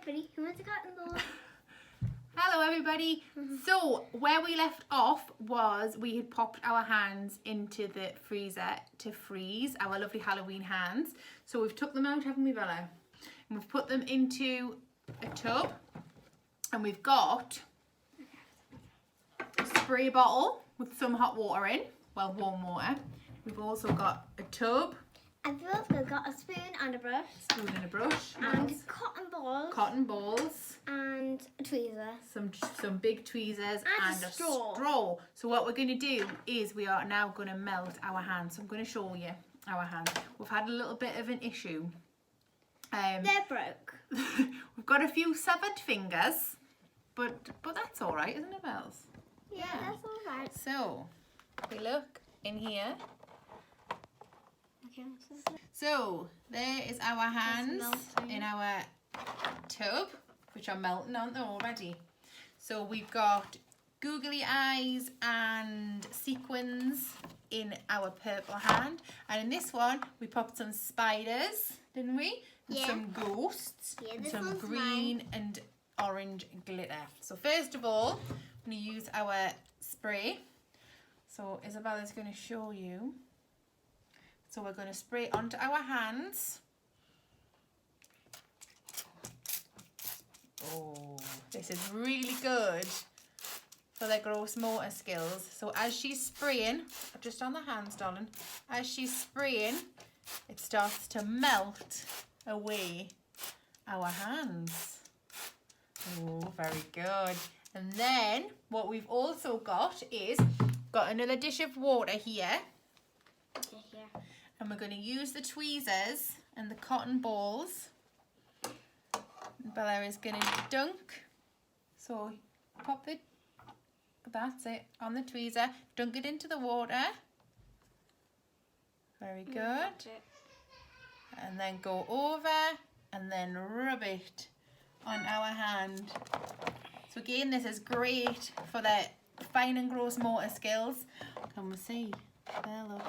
everybody. Who wants a cotton ball? Hello everybody. So where we left off was we had popped our hands into the freezer to freeze our lovely Halloween hands. So we've took them out, haven't we, Bella? And we've put them into a tub, and we've got a spray bottle with some hot water in, well, warm water. We've also got a tub. I've also got a spoon and a brush. Spoon and a brush. And cotton balls. Cotton balls. And a tweezer. Some big tweezers and a straw. So what we're going to do is we are now going to melt our hands. So I'm going to show you our hands. We've had a little bit of an issue. They're broke. We've got a few severed fingers, but that's all right, isn't it, Bells? Yeah, that's all right. So we look in here. Okay, so there is our hands in our tub, which are melting, aren't they, already? So we've got googly eyes and sequins in our purple hand, and in this one we popped some spiders, didn't we? And some ghosts, and some green and orange glitter. So first of all, I'm going to use our spray. So Isabella's going to show you. So we're going to spray onto our hands. Oh, this is really good for their gross motor skills. So as she's spraying, just on the hands, darling, as she's spraying, it starts to melt away our hands. Oh, very good. And then what we've also got is another dish of water here. And we're going to use the tweezers and the cotton balls. Bella is going to dunk. So pop it, that's it, on the tweezer. Dunk it into the water. Very good. And then go over and then rub it on our hand. So again, this is great for the fine and gross motor skills. Can we see? There, look,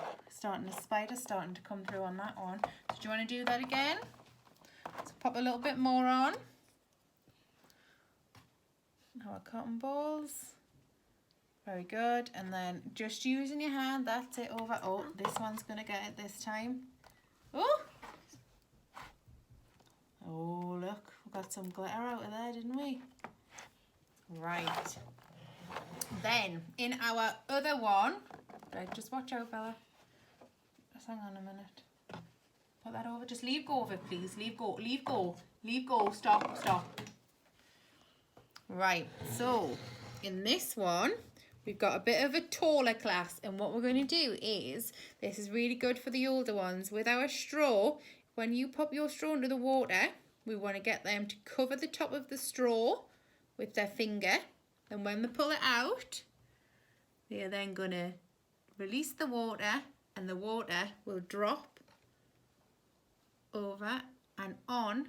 spider starting to come through on that one. So do you want to do that again? So pop a little bit more on. Our cotton balls. Very good. And then just using your hand, that's it, over. Oh, this one's going to get it this time. Oh! Oh, look, we got some glitter out of there, didn't we? Right. Then, in our other one, right, just watch out, Bella. Just hang on a minute. Put that over. Just leave go of it, please. Leave go. Leave go. Leave go. Stop. Stop. Right. So, in this one, we've got a bit of a taller class. And what we're going to do is, this is really good for the older ones. With our straw, when you pop your straw into the water, we want to get them to cover the top of the straw with their finger. And when they pull it out, they are then going to release the water, and the water will drop over and on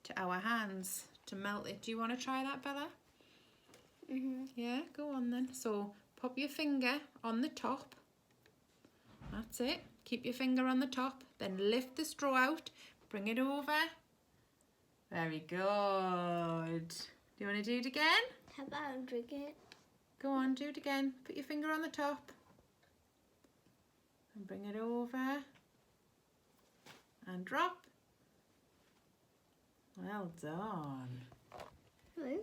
to our hands to melt it. Do you want to try that, Bella? Yeah, go on then. So pop your finger on the top. That's it. Keep your finger on the top. Then lift the straw out. Bring it over. Very good. Do you want to do it again? How about drink it? Go on, do it again. Put your finger on the top. And bring it over. And drop. Well done. Hello.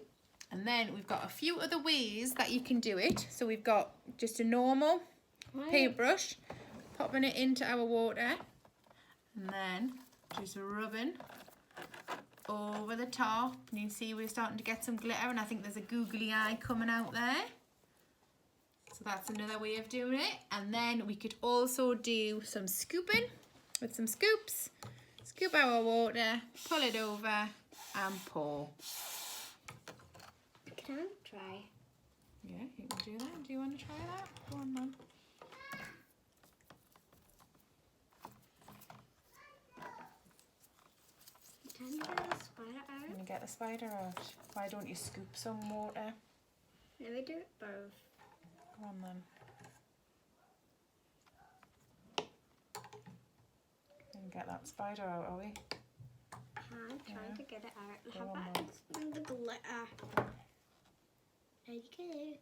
And then we've got a few other ways that you can do it. So we've got just a normal paintbrush, popping it into our water, and then just rubbing over the top. And you see we're starting to get some glitter, and I think there's a googly eye coming out there. So that's another way of doing it. And then we could also do some scooping with some scoops. Scoop our water, pull it over and pour. Can I try? Yeah, you can do that. Do you want to try that? Go on, Mum. Can you get the spider out? Can you get the spider out? Why don't you scoop some water? Let me do it both. Go on then. And get that spider out, are we? hand trying to get it out. Go How on, about Mum. it's in the glitter? There you go.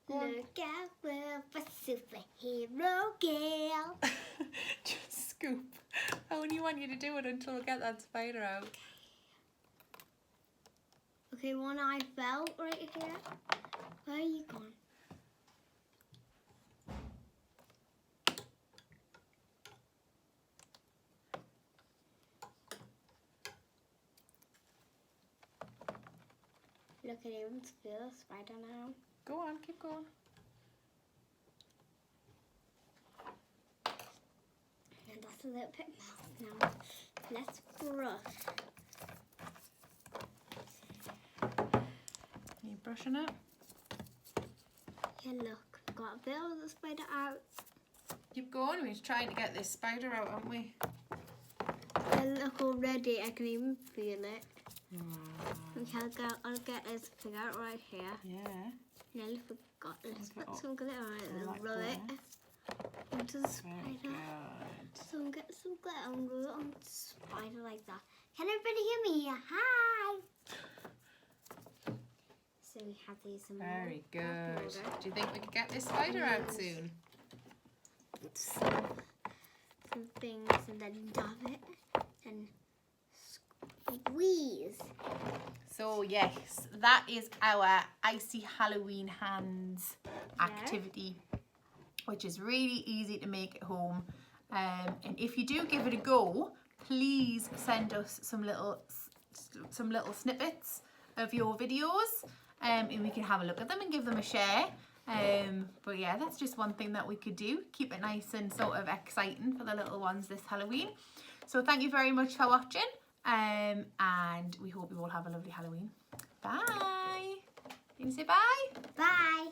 Go on. Look out for a superhero girl. Just scoop. I only want you to do it until we get that spider out. Okay, one eye fell right here. Where are you gone? Look at him, it's feel a spider now. Go on, keep going. And that's a little bit messy now. Let's brush. You brushing it? Yeah, look, we've got a bit of the spider out. Keep going. We're trying to get this spider out, aren't we? And look already, I can even feel it. Okay, I'll get this pig out right here. Yeah. Nearly forgot. Let's Okay, put some glitter on it and like rub it into the Very spider. good. So get some glitter and rub it on the spider like that. Can everybody hear me? Hi! So we have these some Very more good. baking powder. Do you think we could get this spider out soon? Some things and then dab it and squeeze. So yes, that is our Icy Halloween hands activity, which is really easy to make at home. And if you do give it a go, please send us some little snippets of your videos, and we can have a look at them and give them a share. But yeah, that's just one thing that we could do. Keep it nice and sort of exciting for the little ones this Halloween. So thank you very much for watching. And we hope you all have a lovely Halloween. Bye. Can you say bye? Bye.